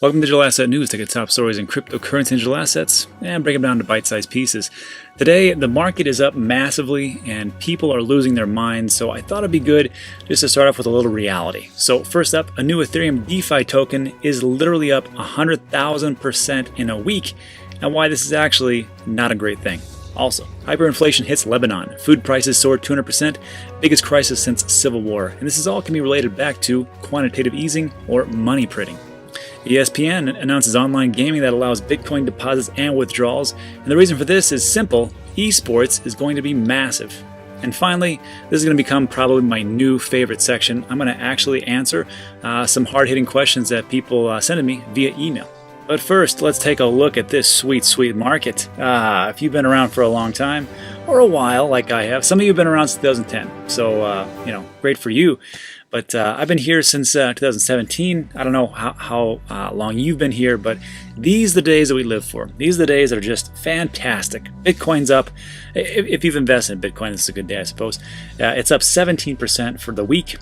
Welcome to Digital Asset News. Take the top stories in cryptocurrency and digital assets and break them down to bite-sized pieces. Today, the market is up massively and people are losing their minds, so I thought it'd be good just to start off with a little reality. So first up, a new Ethereum DeFi token is literally up 100,000% in a week, and why this is actually not a great thing. Also, hyperinflation hits Lebanon. Food prices soared 200%, biggest crisis since Civil War. And this is all can be related back to quantitative easing or money printing. ESPN announces online gaming that allows Bitcoin deposits and withdrawals. And the reason for this is simple. Esports is going to be massive. And finally, this is going to become probably my new favorite section. I'm going to actually answer some hard-hitting questions that people send to me via email. But first, let's take a look at this sweet, sweet market. If you've been around for a long time, or a while like I have, some of you have been around since 2010, so, great for you. But I've been here since 2017. I don't know how long you've been here, but these are the days that we live for. These are the days that are just fantastic. Bitcoin's up. If you've invested in Bitcoin, this is a good day, I suppose. It's up 17% for the week,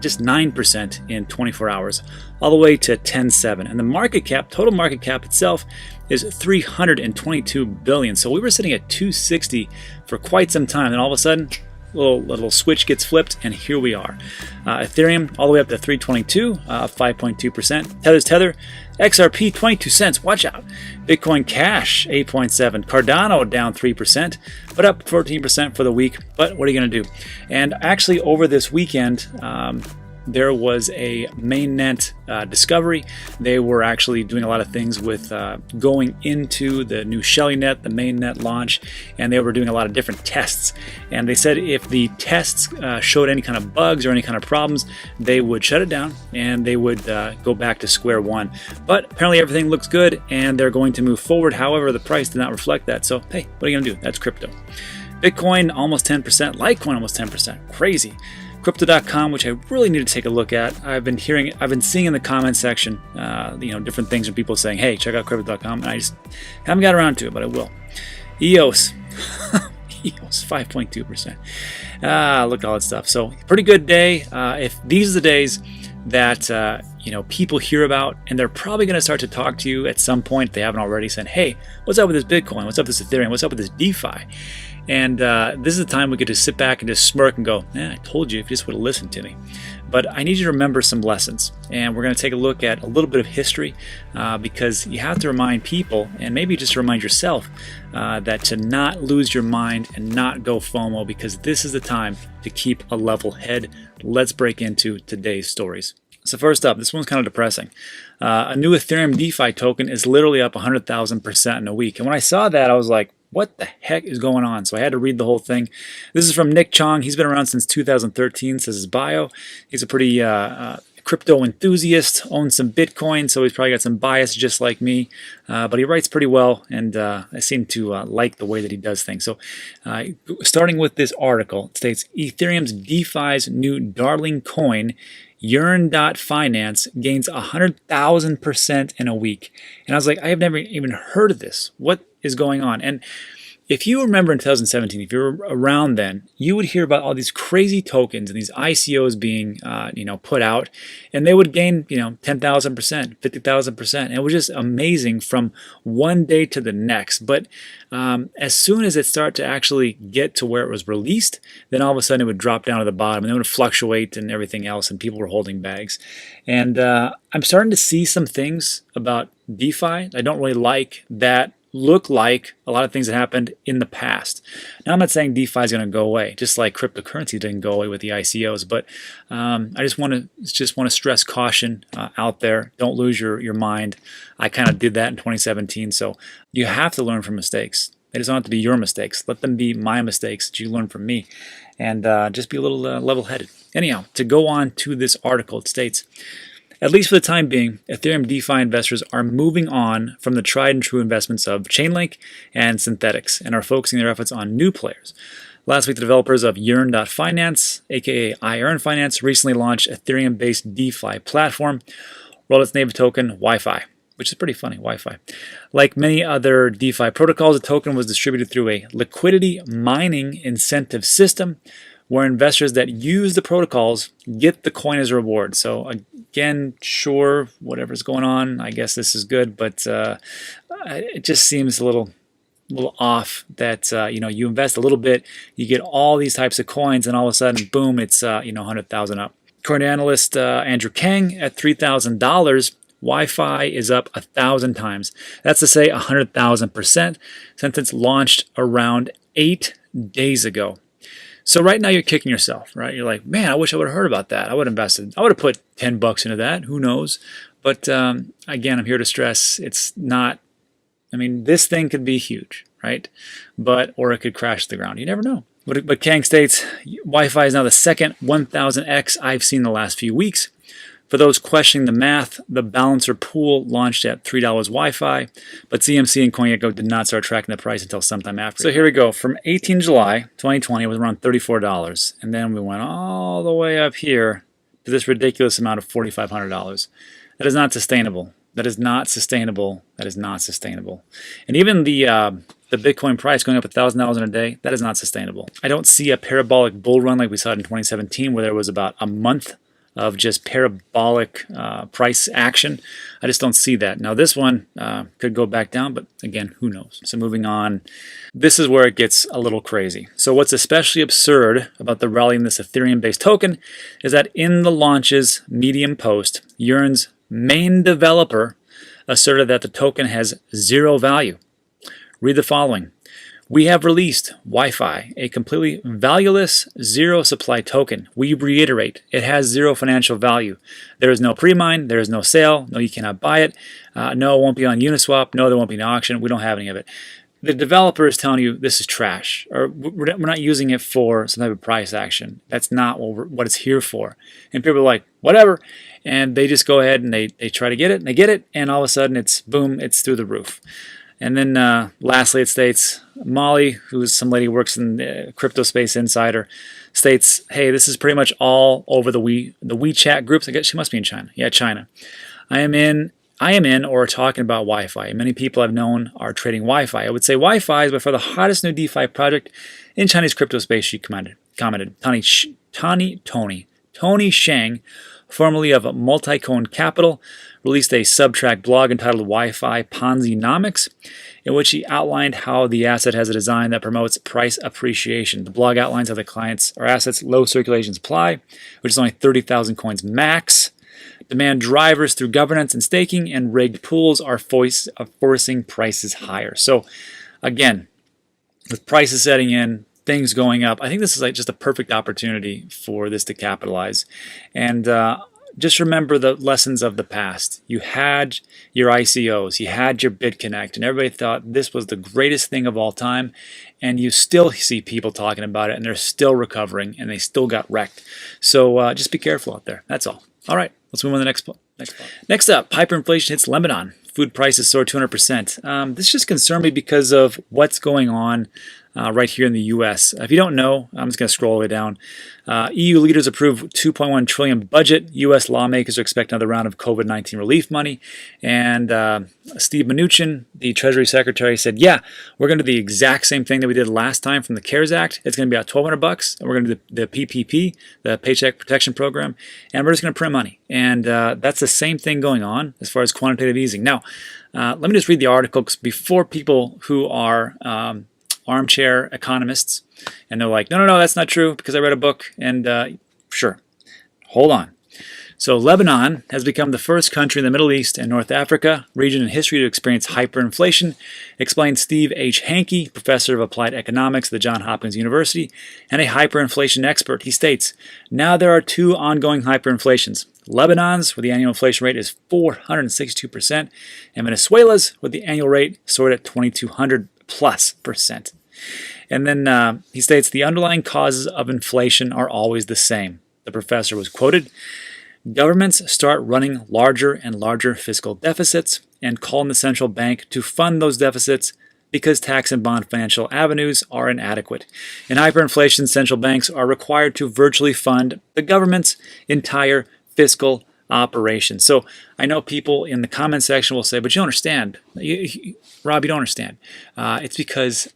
just 9% in 24 hours, all the way to 10.7. And the market cap, total market cap itself, is 322 billion. So we were sitting at 260 for quite some time, and all of a sudden, little switch gets flipped, and here we are. Ethereum all the way up to 322, 5.2%. Tether's Tether, XRP 22 cents. Watch out. Bitcoin Cash 8.7. Cardano down 3%, but up 14% for the week. But what are you going to do? And actually, over this weekend, there was a mainnet discovery. They were actually doing a lot of things with going into the new ShellyNet, the mainnet launch, and they were doing a lot of different tests. And they said if the tests showed any kind of bugs or any kind of problems, they would shut it down and they would go back to square one. But apparently everything looks good and they're going to move forward. However, the price did not reflect that. So, hey, what are you going to do? That's crypto. Bitcoin almost 10%, Litecoin almost 10%. Crazy. Crypto.com, which I really need to take a look at. I've been seeing in the comment section, different things from people saying, "Hey, check out Crypto.com," and I just haven't got around to it, but I will. EOS, EOS 5.2%. Look at all that stuff. So pretty good day. If these are the days that people hear about, and they're probably going to start to talk to you at some point if they haven't already, saying, "Hey, what's up with this Bitcoin? What's up with this Ethereum? What's up with this DeFi?" And this is the time we get to sit back and just smirk and go, I told you if you just would have listened to me. But I need you to remember some lessons. And we're going to take a look at a little bit of history because you have to remind people, and maybe just remind yourself, that to not lose your mind and not go FOMO, because this is the time to keep a level head. Let's break into today's stories. So first up, this one's kind of depressing. A new Ethereum DeFi token is literally up 100,000% in a week. And when I saw that, I was like, what the heck is going on? So I had to read the whole thing. This is from Nick Chong. He's been around since 2013, says his bio. He's a pretty crypto enthusiast, owns some Bitcoin, so he's probably got some bias just like me. But he writes pretty well, and I seem to like the way that he does things. So starting with this article, it states, Ethereum's DeFi's new darling coin, Yearn.finance, gains 100,000% in a week. And I was like, I have never even heard of this. What is going on? And if you remember in 2017, if you were around then, you would hear about all these crazy tokens and these ICOs being, put out, and they would gain, 10,000%, 50,000%. And it was just amazing from one day to the next. But as soon as it started to actually get to where it was released, then all of a sudden it would drop down to the bottom and it would fluctuate and everything else, and people were holding bags. And I'm starting to see some things about DeFi I don't really like that look like a lot of things that happened in the past. Now, I'm not saying DeFi is going to go away, just like cryptocurrency didn't go away with the ICOs, but I just want to stress caution out there. Don't lose your mind. I kind of did that in 2017, so you have to learn from mistakes. They just don't have to be your mistakes. Let them be my mistakes that you learn from me, and just be a little level-headed. Anyhow, to go on to this article, it states, at least for the time being, Ethereum DeFi investors are moving on from the tried and true investments of Chainlink and Synthetix and are focusing their efforts on new players. Last week, the developers of Yearn.finance, aka iEarnFinance, recently launched Ethereum-based DeFi platform, rolled its native token, Wi-Fi, which is pretty funny, Wi-Fi. Like many other DeFi protocols, the token was distributed through a liquidity mining incentive system, where investors that use the protocols get the coin as a reward. So again, sure, whatever's going on, I guess this is good, but it just seems a little off that you invest a little bit, you get all these types of coins, and all of a sudden, boom, it's 100,000 up. According to analyst Andrew Kang, at $3,000, Wi-Fi is up 1,000 times. That's to say 100,000% since it's launched around 8 days ago. So right now you're kicking yourself, right? You're like, man, I wish I would have heard about that. I would have invested. I would have put $10 into that. Who knows? But again, I'm here to stress it's not. I mean, this thing could be huge, right? Or it could crash to the ground. You never know. But Kang states, Wi-Fi is now the second 1000x I've seen in the last few weeks. For those questioning the math, the Balancer pool launched at $3 Wi-Fi, but CMC and CoinGecko did not start tracking the price until sometime after. So here we go. From 18 July 2020, it was around $34. And then we went all the way up here to this ridiculous amount of $4,500. That is not sustainable. That is not sustainable. That is not sustainable. And even the Bitcoin price going up $1,000 in a day, that is not sustainable. I don't see a parabolic bull run like we saw in 2017 where there was about a month of just parabolic price action. I just don't see that. Now this one could go back down, but again, who knows? So moving on, this is where it gets a little crazy. So what's especially absurd about the rally in this Ethereum-based token is that in the launch's Medium post, Yearn's main developer asserted that the token has zero value. Read the following. We have released Wi-Fi, a completely valueless zero supply token. We reiterate, it has zero financial value. There is no pre-mine, there is no sale, no, you cannot buy it. No, it won't be on Uniswap, no, there won't be an auction, we don't have any of it. The developer is telling you this is trash, or we're not using it for some type of price action. That's not what it's here for. And people are like, whatever. And they just go ahead and they try to get it, and they get it, and all of a sudden it's boom, it's through the roof. And then lastly, it states, Molly, who's some lady who works in the crypto space insider, states, hey, this is pretty much all over the WeChat groups. I guess she must be in China. Yeah, China. I am in or talking about Wi-Fi. Many people I've known are trading Wi-Fi. I would say Wi-Fi is by far the hottest new DeFi project in Chinese crypto space, she commented. Tony Shang, formerly of Multicoin Capital, released a Subtract blog entitled Wi-Fi Ponzi-nomics, in which he outlined how the asset has a design that promotes price appreciation. The blog outlines how the client's or asset's low circulation supply, which is only 30,000 coins max, demand drivers through governance and staking, and rigged pools are forcing prices higher. So again, with prices setting in, things going up, I think this is like just a perfect opportunity for this to capitalize. And just remember the lessons of the past. You had your ICOs, you had your BitConnect, and everybody thought this was the greatest thing of all time. And you still see people talking about it, and they're still recovering, and they still got wrecked. So just be careful out there. That's all. All right, let's move on to the next part. Next up, hyperinflation hits Lebanon. Food prices soar 200%. This just concerned me because of what's going on right here in the U.S. If you don't know, I'm just going to scroll all the way down. EU leaders approve $2.1 trillion budget. U.S. lawmakers are expecting another round of COVID-19 relief money. And Steve Mnuchin, the Treasury Secretary, said, yeah, we're going to do the exact same thing that we did last time from the CARES Act. It's going to be about $1,200, and we're going to do the PPP, the Paycheck Protection Program, and we're just going to print money. And that's the same thing going on as far as quantitative easing. Now, let me just read the article, because before people who are armchair economists, and they're like, no, that's not true because I read a book, and sure, hold on. So Lebanon has become the first country in the Middle East and North Africa region in history to experience hyperinflation, explained Steve H. Hankey, professor of applied economics at the Johns Hopkins University and a hyperinflation expert. He states, now there are two ongoing hyperinflations. Lebanon's, where the annual inflation rate is 462%, and Venezuela's, where the annual rate soared at 2,200+%. And then he states the underlying causes of inflation are always the same. The professor was quoted, governments start running larger and larger fiscal deficits and call on the central bank to fund those deficits because tax and bond financial avenues are inadequate. In hyperinflation, central banks are required to virtually fund the government's entire fiscal operation. So I know people in the comment section will say, but you don't understand. Rob, you don't understand. It's because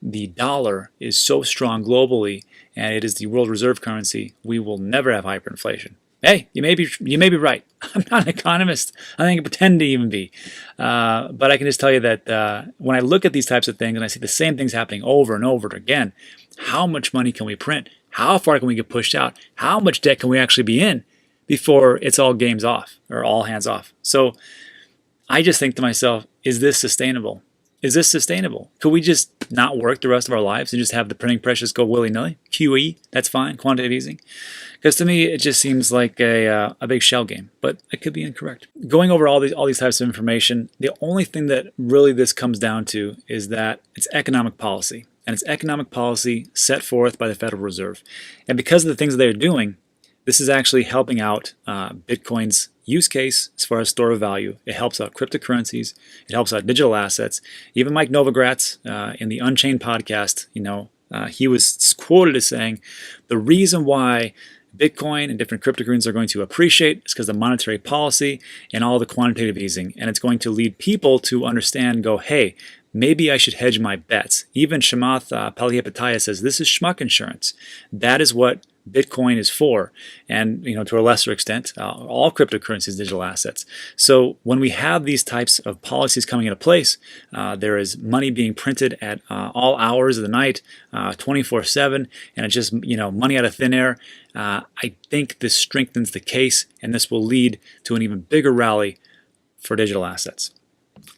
the dollar is so strong globally and it is the world reserve currency, we will never have hyperinflation. Hey, you may be right. I'm not an economist. I think I pretend to even be. But I can just tell you that when I look at these types of things and I see the same things happening over and over again, how much money can we print? How far can we get pushed out? How much debt can we actually be in before it's all games off or all hands off? So I just think to myself, is this sustainable? Is this sustainable? Could we just not work the rest of our lives and just have the printing press go willy-nilly? QE, that's fine, quantitative easing. Because to me, it just seems like a big shell game, but I could be incorrect. Going over all these types of information, the only thing that really this comes down to is that it's economic policy. And it's economic policy set forth by the Federal Reserve. And because of the things that they're doing, this is actually helping out Bitcoin's use case as far as store of value. It helps out cryptocurrencies. It helps out digital assets. Even Mike Novogratz in the Unchained podcast, he was quoted as saying, the reason why Bitcoin and different cryptocurrencies are going to appreciate is because of monetary policy and all the quantitative easing. And it's going to lead people to understand and go, hey, maybe I should hedge my bets. Even Chamath Palihapitiya says this is schmuck insurance. That is what Bitcoin is for, and to a lesser extent, all cryptocurrencies, digital assets. So when we have these types of policies coming into place, there is money being printed at all hours of the night, 24/7, and it's just money out of thin air. I think this strengthens the case, and this will lead to an even bigger rally for digital assets.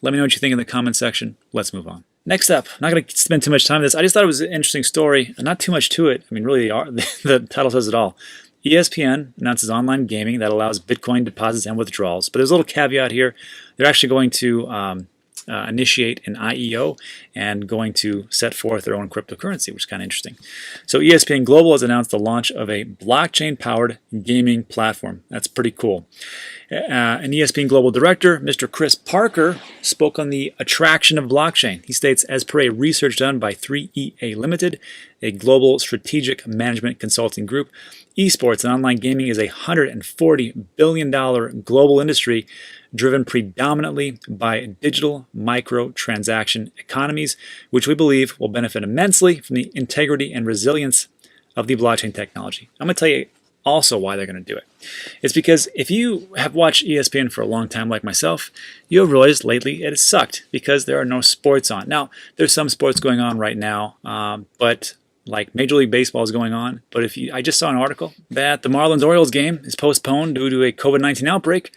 Let me know what you think in the comment section. Let's move on. Next up, I'm not going to spend too much time on this. I just thought it was an interesting story, and not too much to it. I mean, really, the title says it all. ESPN announces online gaming that allows Bitcoin deposits and withdrawals. But there's a little caveat here. They're actually going to initiate an IEO and going to set forth their own cryptocurrency, which is kind of interesting. So ESPN Global has announced the launch of a blockchain-powered gaming platform. That's pretty cool. An ESPN Global director, Mr. Chris Parker, spoke on the attraction of blockchain. He states, as per a research done by 3EA Limited, a global strategic management consulting group, esports and online gaming is a $140 billion global industry driven predominantly by digital micro-transaction economies, which we believe will benefit immensely from the integrity and resilience of the blockchain technology. I'm going to tell you also why they're going to do it. It's because if you have watched ESPN for a long time like myself, you have realized lately it has sucked because there are no sports on. Now, there's some sports going on right now, but like Major League Baseball is going on. But I just saw an article that the Marlins-Orioles game is postponed due to a COVID-19 outbreak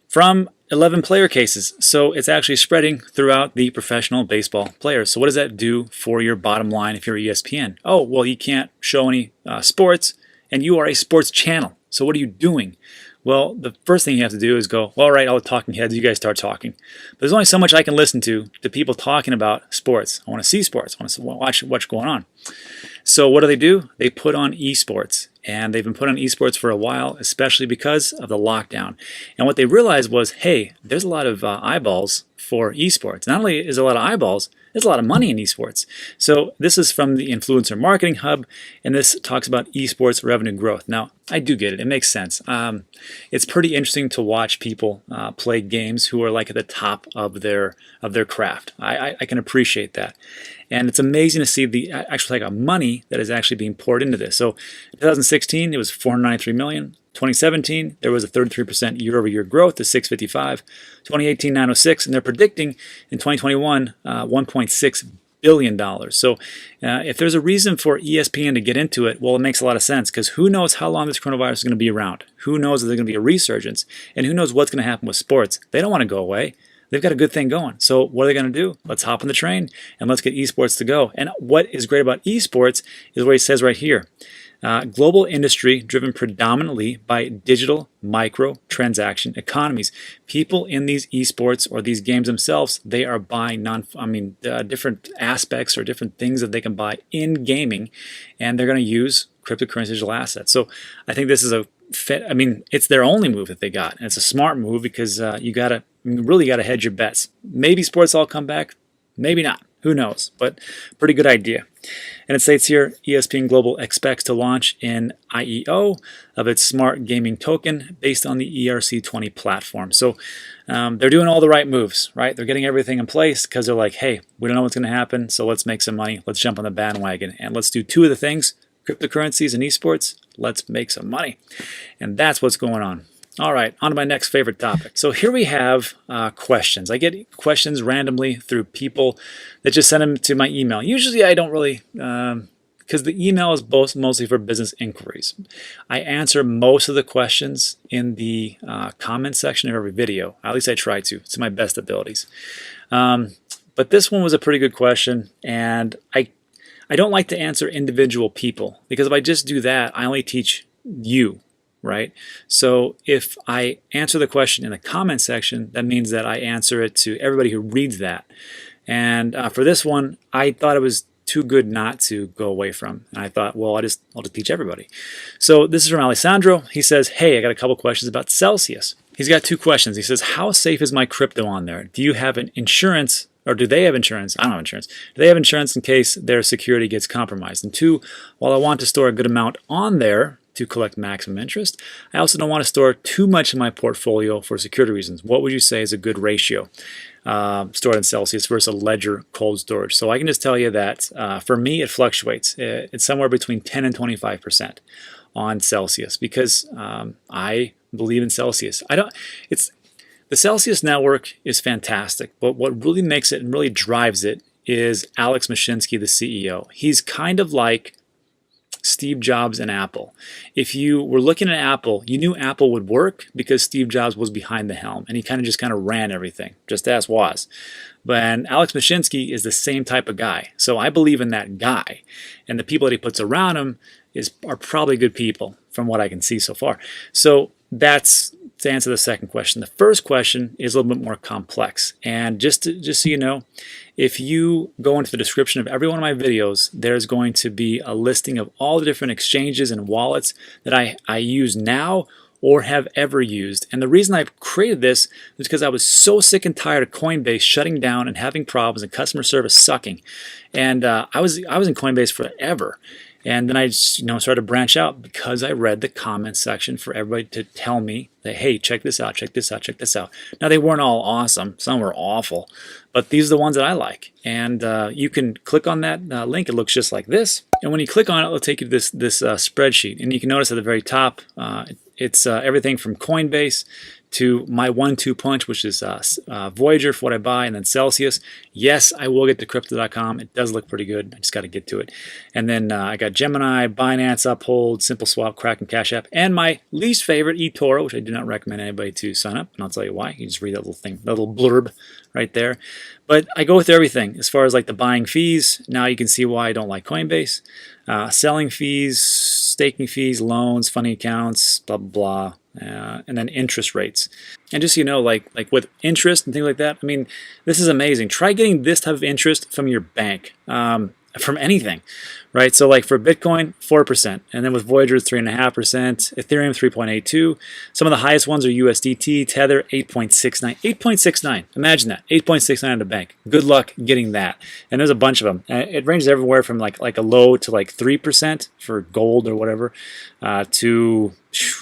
from 11 player cases. So it's actually spreading throughout the professional baseball players. So what does that do for your bottom line if you're ESPN? Oh, well, you can't show any sports, and you are a sports channel. So what are you doing? Well, the first thing you have to do is go, well, all right, all the talking heads, you guys start talking. But there's only so much I can listen to people talking about sports. I want to see sports. I want to watch what's going on. So what do? They put on esports. And they've been put on esports for a while, especially because of the lockdown. And what they realized was, hey, there's a lot of eyeballs for esports. Not only is there a lot of eyeballs, there's a lot of money in esports. So this is from the Influencer Marketing Hub, and this talks about esports revenue growth. Now, I do get it. It makes sense. It's pretty interesting to watch people play games who are like at the top of their craft. I can appreciate that. And it's amazing to see the actual type of money that is actually being poured into this. So in 2016, it was $493 million. 2017, there was a 33% year-over-year growth to 655. 2018, 906, and they're predicting in 2021, $1.6 billion. So if there's a reason for ESPN to get into it, well, it makes a lot of sense because who knows how long this coronavirus is going to be around? Who knows if there's going to be a resurgence? And who knows what's going to happen with sports? They don't want to go away. They've got a good thing going. So what are they going to do? Let's hop on the train and let's get esports to go. And what is great about esports is what he says right here. Global industry driven predominantly by digital micro-transaction economies. People in these esports or these games themselves, they are buying different aspects or different things that they can buy in gaming, and they're going to use cryptocurrency digital assets. So I think this is it's their only move that they got, and it's a smart move because you really got to hedge your bets. Maybe sports all come back, maybe not. Who knows? But pretty good idea. And it states here, ESPN Global expects to launch an IEO of its smart gaming token based on the ERC20 platform. So they're doing all the right moves, right? They're getting everything in place because they're like, hey, we don't know what's going to happen, so let's make some money. Let's jump on the bandwagon and let's do two of the things, cryptocurrencies and esports. Let's make some money. And that's what's going on. All right, on to my next favorite topic. So here we have questions. I get questions randomly through people that just send them to my email. Usually I don't really, because the email is mostly for business inquiries. I answer most of the questions in the comment section of every video. At least I try to. It's my best abilities. But this one was a pretty good question, and I don't like to answer individual people, because if I just do that, I only teach you. Right? So if I answer the question in the comment section, that means that I answer it to everybody who reads that. And for this one, I thought it was too good not to go away from. And I thought, well, I'll just teach everybody. So this is from Alessandro. He says, hey, I got a couple questions about Celsius. He's got two questions. He says, how safe is my crypto on there? Do you have an insurance, or do they have insurance? I don't have insurance. Do they have insurance in case their security gets compromised? And two, while I want to store a good amount on there to collect maximum interest, I also don't want to store too much in my portfolio for security reasons. What would you say is a good ratio stored in Celsius versus a Ledger cold storage? So I can just tell you that for me, it fluctuates. It's somewhere between 10 and 25% on Celsius, because I believe in Celsius. The Celsius network is fantastic, but what really makes it and really drives it is Alex Mashinsky, the CEO. He's kind of like Steve Jobs and Apple. If you were looking at Apple, you knew Apple would work because Steve Jobs was behind the helm and he kind of ran everything, just as was. But Alex Mashinsky is the same type of guy. So I believe in that guy, and the people that he puts around him are probably good people from what I can see so far. So that's to answer the second question. The first question is a little bit more complex. And just so you know, if you go into the description of every one of my videos, there's going to be a listing of all the different exchanges and wallets that I use now or have ever used. And the reason I've created this is because I was so sick and tired of Coinbase shutting down and having problems and customer service sucking. And I was in Coinbase forever. And then I just, started to branch out because I read the comment section for everybody to tell me that, hey, check this out, check this out, check this out. Now, they weren't all awesome. Some were awful. But these are the ones that I like. And you can click on that link. It looks just like this. And when you click on it, it'll take you to this spreadsheet. And you can notice at the very top, it's everything from Coinbase to my 1-2 punch, which is Voyager for what I buy, and then Celsius. Yes, I will get to Crypto.com. It does look pretty good. I just got to get to it. And then I got Gemini, Binance, Uphold, SimpleSwap, Kraken, Cash App, and my least favorite, eToro, which I do not recommend anybody to sign up. And I'll tell you why. You just read that little thing, that little blurb right there. But I go with everything. As far as like the buying fees, now you can see why I don't like Coinbase. Selling fees, staking fees, loans, funding accounts, blah, blah, blah. And then interest rates. And just so you know, like with interest and things like that, I mean, this is amazing. Try getting this type of interest from your bank, from anything, right? So like for Bitcoin, 4%. And then with Voyager, 3.5%. Ethereum, 3.82. Some of the highest ones are USDT, Tether, 8.69. 8.69. Imagine that. 8.69 at a bank. Good luck getting that. And there's a bunch of them. It ranges everywhere from like a low to like 3% for gold or whatever, to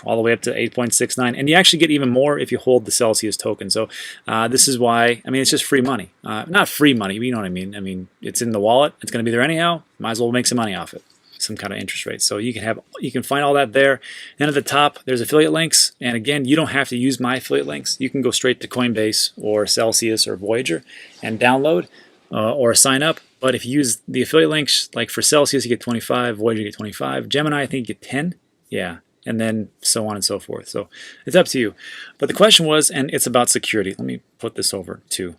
all the way up to 8.69, and you actually get even more if you hold the Celsius token. So this is why, I mean, it's just free money. Not free money, but you know what I mean. I mean, it's in the wallet. It's going to be there anyhow. Might as well make some money off it. Some kind of interest rate. So you can find all that there. And at the top, there's affiliate links. And again, you don't have to use my affiliate links. You can go straight to Coinbase or Celsius or Voyager and download or sign up. But if you use the affiliate links, like for Celsius, you get 25, Voyager, you get 25. Gemini, I think you get 10. Yeah. And then so on and so forth. So it's up to you. But the question was, and it's about security. Let me put this over too.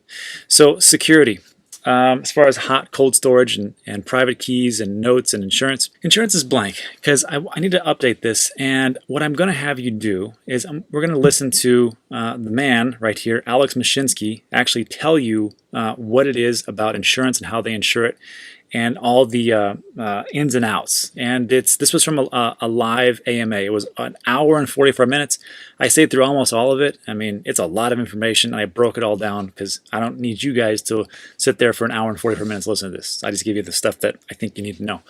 So security, as far as hot, cold storage and private keys and notes and insurance. Insurance is blank because I need to update this. And what I'm going to have you do is we're going to listen to the man right here, Alex Mashinsky, actually tell you what it is about insurance and how they insure it, and all the ins and outs. And this was from a live AMA. It was an hour and 44 minutes. I stayed through almost all of it. I mean, it's a lot of information. And I broke it all down because I don't need you guys to sit there for an hour and 44 minutes listening to this. I just give you the stuff that I think you need to know.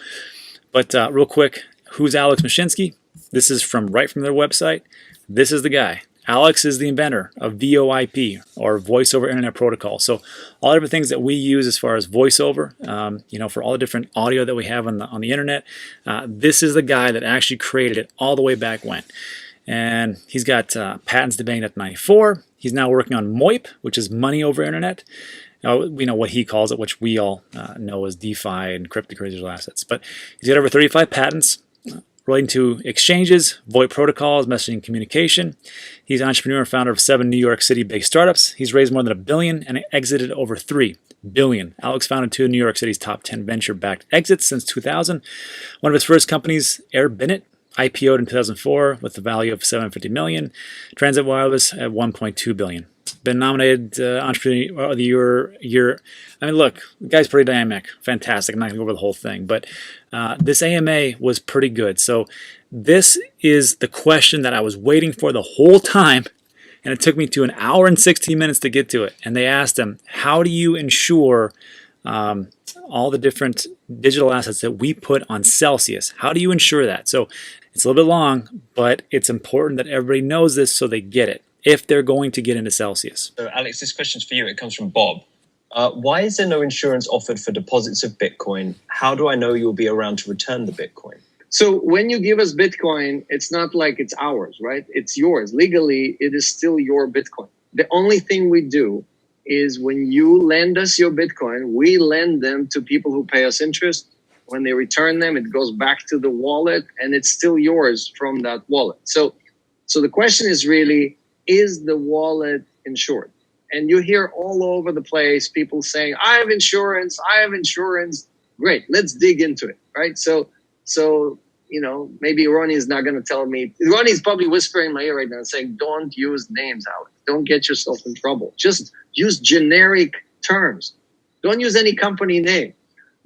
But real quick, who's Alex Mashinsky? This is right from their website. This is the guy. Alex is the inventor of VoIP, or Voice over Internet Protocol. So all the different things that we use as far as voiceover, for all the different audio that we have on the internet, this is the guy that actually created it all the way back when. And he's got patents dating up to 94. He's now working on MOIP, which is Money over Internet. We know what he calls it, which we all know as DeFi and cryptocurrency digital assets. But he's got over 35 patents relating to exchanges, VoIP protocols, messaging communication. He's an entrepreneur and founder of 7 New York City-based startups. He's raised more than $1 billion and exited over $3 billion. Alex founded 2 of New York City's top 10 venture-backed exits since 2000. One of his first companies, Airbnb, IPO'd in 2004 with a value of $750 million. Transit Wireless at $1.2 billion. Been nominated Entrepreneur of the Year. I mean, look, the guy's pretty dynamic, fantastic. I'm not going to go over the whole thing, but this AMA was pretty good. So this is the question that I was waiting for the whole time, and it took me to an hour and 16 minutes to get to it. And they asked him, how do you insure all the different digital assets that we put on Celsius? How do you insure that? So it's a little bit long, but it's important that everybody knows this so they get it if they're going to get into Celsius. So Alex, this question's for you. It comes from Bob. Why is there no insurance offered for deposits of Bitcoin? How do I know you'll be around to return the Bitcoin? So when you give us Bitcoin, it's not like it's ours, right? It's yours. Legally, it is still your Bitcoin. The only thing we do is when you lend us your Bitcoin, we lend them to people who pay us interest. When they return them, it goes back to the wallet and it's still yours from that wallet. So the question is really, is the wallet insured? And you hear all over the place people saying, I have insurance. Great, let's dig into it, right? So maybe Ronnie is not going to tell me. Ronnie's probably whispering in my ear right now saying, don't use names, Alex. Don't get yourself in trouble. Just use generic terms. Don't use any company name.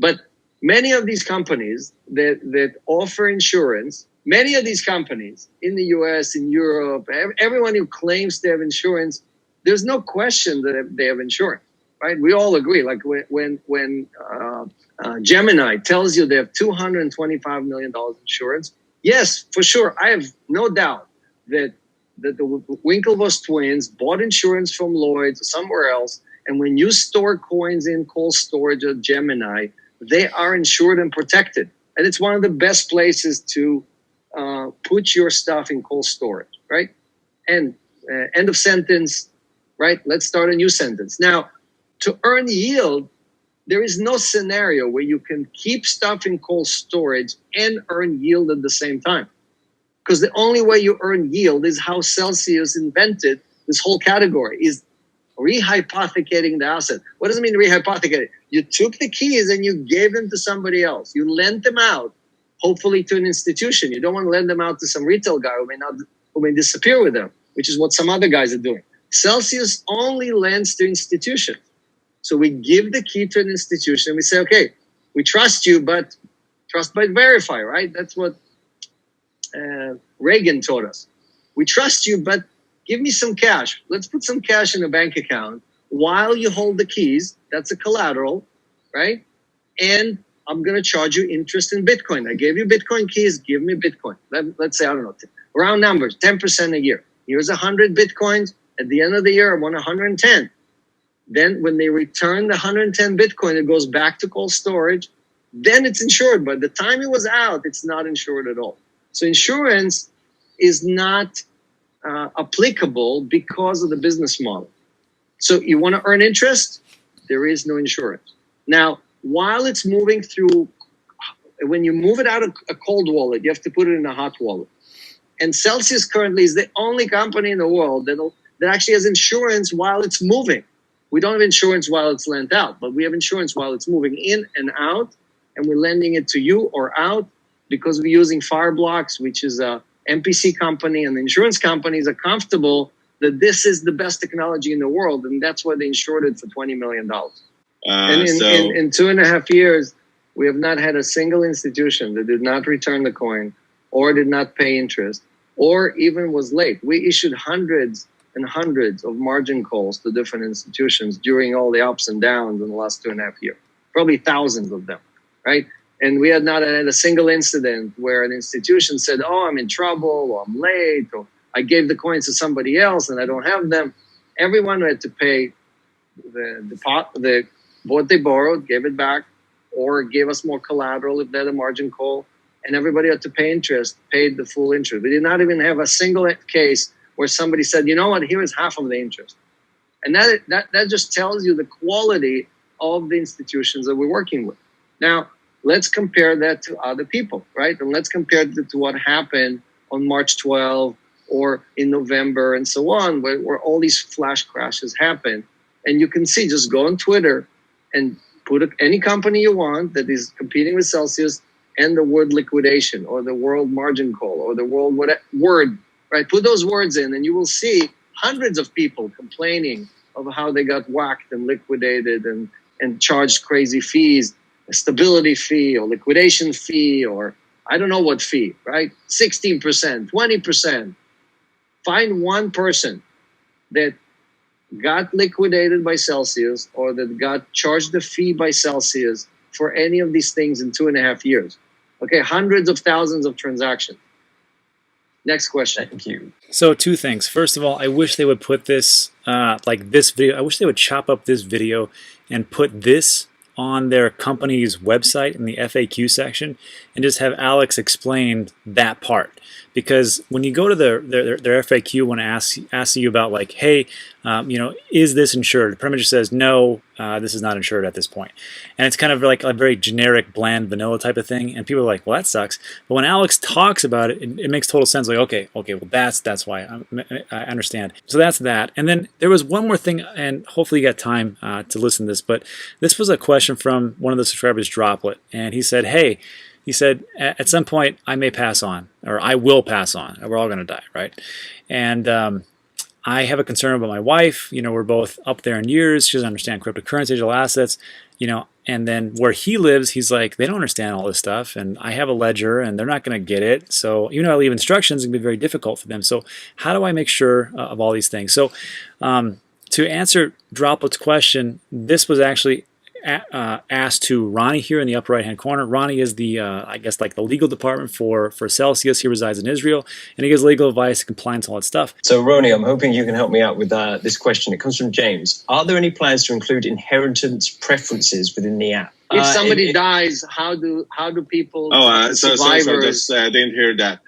But many of these companies that offer insurance, many of these companies in the US, in Europe, everyone who claims they have insurance, there's no question that they have insurance, right? We all agree. Like when Gemini tells you they have $225 million insurance, yes, for sure. I have no doubt that the Winklevoss twins bought insurance from Lloyd's or somewhere else. And when you store coins in cold storage or Gemini, they are insured and protected. And it's one of the best places to put your stuff in cold storage, right? And end of sentence, right? Let's start a new sentence. Now, to earn yield, there is no scenario where you can keep stuff in cold storage and earn yield at the same time. Because the only way you earn yield is how Celsius invented this whole category, is rehypothecating the asset. What does it mean rehypothecate? You took the keys and you gave them to somebody else. You lent them out, hopefully to an institution. You don't want to lend them out to some retail guy who may disappear with them, which is what some other guys are doing. Celsius only lends to institutions. So we give the key to an institution. We say, okay, we trust you, but trust but verify, right? That's what Reagan taught us. We trust you, but give me some cash. Let's put some cash in a bank account while you hold the keys. That's a collateral, right? And I'm going to charge you interest in Bitcoin. I gave you Bitcoin keys. Give me Bitcoin. Let's say, I don't know, round numbers, 10% a year. Here's 100 Bitcoins. At the end of the year, I want 110. Then when they return the 110 Bitcoin, it goes back to cold storage. Then it's insured. But the time it was out, it's not insured at all. So insurance is not applicable because of the business model. So you want to earn interest? There is no insurance. Now, while it's moving through, when you move it out of a cold wallet, you have to put it in a hot wallet. And Celsius currently is the only company in the world that actually has insurance while it's moving. We don't have insurance while it's lent out, but we have insurance while it's moving in and out, and we're lending it to you or out because we're using Fireblocks, which is a MPC company, and the insurance companies are comfortable that this is the best technology in the world, and that's why they insured it for $20 million. And in 2.5 years, we have not had a single institution that did not return the coin or did not pay interest or even was late. We issued hundreds and hundreds of margin calls to different institutions during all the ups and downs in the last 2.5 years, probably thousands of them, right? And we had not had a single incident where an institution said, oh, I'm in trouble, or I'm late, or I gave the coins to somebody else and I don't have them. Everyone had to pay what they borrowed, gave it back, or gave us more collateral if they had a margin call, and everybody had to pay interest, paid the full interest. We did not even have a single case where somebody said, you know what, here is half of the interest. And that just tells you the quality of the institutions that we're working with. Now, let's compare that to other people, right? And let's compare it to what happened on March 12 or in November and so on, where all these flash crashes happen. And you can see, just go on Twitter and put any company you want that is competing with Celsius and the word liquidation or the world margin call or the world word, right? Put those words in and you will see hundreds of people complaining of how they got whacked and liquidated and charged crazy fees, a stability fee or liquidation fee or I don't know what fee, right? 16%, 20%. Find one person that got liquidated by Celsius or that got charged the fee by Celsius for any of these things in 2.5 years. Okay, hundreds of thousands of transactions. Next question. Thank you. So 2 things. First of all, I wish they would put this, like this video, I wish they would chop up this video and put this on their company's website in the FAQ section and just have Alex explain that part. Because when you go to their FAQ, when it asks you about like, hey, is this insured? It pretty much says, no, this is not insured at this point. And it's kind of like a very generic, bland, vanilla type of thing. And people are like, well, that sucks. But when Alex talks about it, it makes total sense. Like, okay, well, that's why I understand. So that's that. And then there was one more thing, and hopefully you got time to listen to this. But this was a question from one of the subscribers, Droplet, and he said, hey. He said, at some point, I may pass on, or I will pass on. We're all going to die, right? And I have a concern about my wife. We're both up there in years. She doesn't understand cryptocurrency, digital assets, and then where he lives, he's like, they don't understand all this stuff. And I have a ledger, and they're not going to get it. So even though I leave instructions, it can be very difficult for them. So how do I make sure of all these things? So to answer Droplet's question, this was actually asked to Ronnie here in the upper right hand corner. Ronnie is the I guess like the legal department for Celsius. He resides in Israel and he gives legal advice, compliance, all that stuff. So Ronnie, I'm hoping you can help me out with this question. It comes from James. Are there any plans to include inheritance preferences within the app? If somebody dies, how do people survivors? I didn't hear that.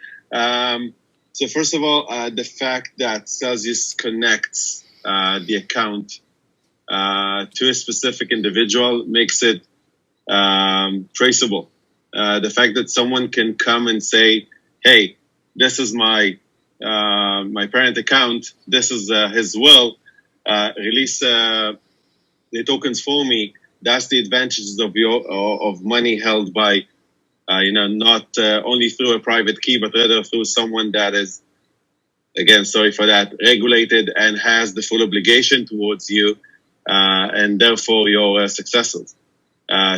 So first of all, the fact that Celsius connects the account to a specific individual makes it traceable. The fact that someone can come and say, hey, this is my parent account, this is his will, release the tokens for me, that's the advantages of money held by, not only through a private key, but rather through someone that is, again, sorry for that, regulated and has the full obligation towards you. And therefore your successors.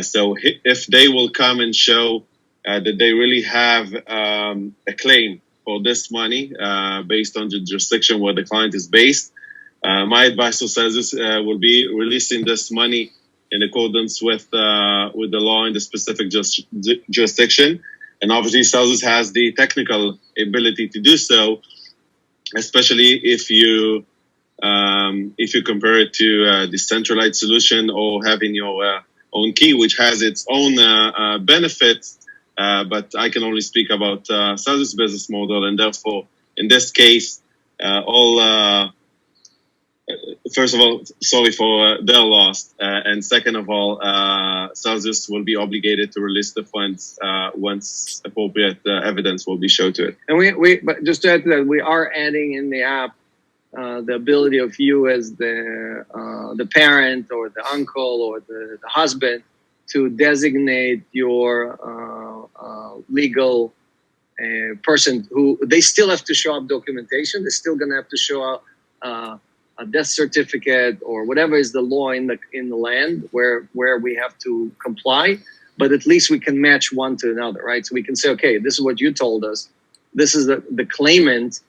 So if they will come and show that they really have a claim for this money based on the jurisdiction where the client is based, my advice to Celsius will be releasing this money in accordance with the law in the specific jurisdiction. And obviously Celsius has the technical ability to do so, especially if you compare it to a decentralized solution or having your own key, which has its own benefits, but I can only speak about Celsius business model, and therefore, in this case, first of all, sorry for their loss, and second of all, Celsius will be obligated to release the funds once appropriate evidence will be shown to it. And but just to add to that, we are adding in the app the ability of you as the parent or the uncle or the husband to designate your legal person who they still have to show up documentation. They're still going to have to show up a death certificate or whatever is the law in the land where we have to comply, but at least we can match one to another, right? So we can say, okay, this is what you told us. This is the claimant.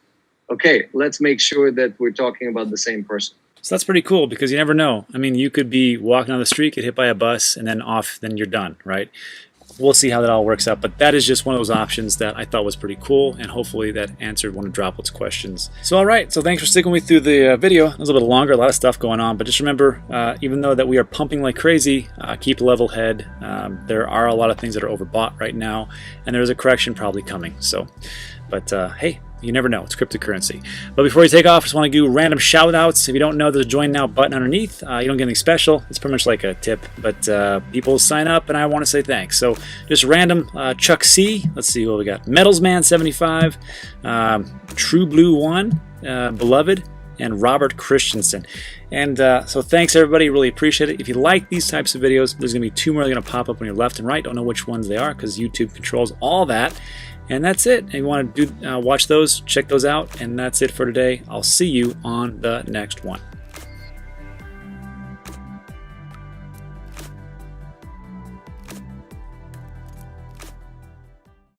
Okay, let's make sure that we're talking about the same person. So that's pretty cool because you never know. I mean, you could be walking down the street, get hit by a bus, and then you're done, right? We'll see how that all works out, but that is just one of those options that I thought was pretty cool, and hopefully that answered one of Droplet's questions. So all right, so thanks for sticking with me through the video. It was a little bit longer, a lot of stuff going on, but just remember, even though that we are pumping like crazy, keep a level head. There are a lot of things that are overbought right now, and there's a correction probably coming. So, but hey, you never know. It's cryptocurrency. But before we take off, I just want to do random shout outs. If you don't know, there's a join now button underneath. You don't get anything special. It's pretty much like a tip, but people sign up and I want to say thanks. So just random Chuck C. Let's see what we got. Metalsman 75, True Blue 1, Beloved, and Robert Christensen. And so thanks everybody, really appreciate it. If you like these types of videos, there's going to be 2 more that are going to pop up on your left and right. Don't know which ones they are because YouTube controls all that. And that's it. If you want to watch those, check those out. And that's it for today. I'll see you on the next one.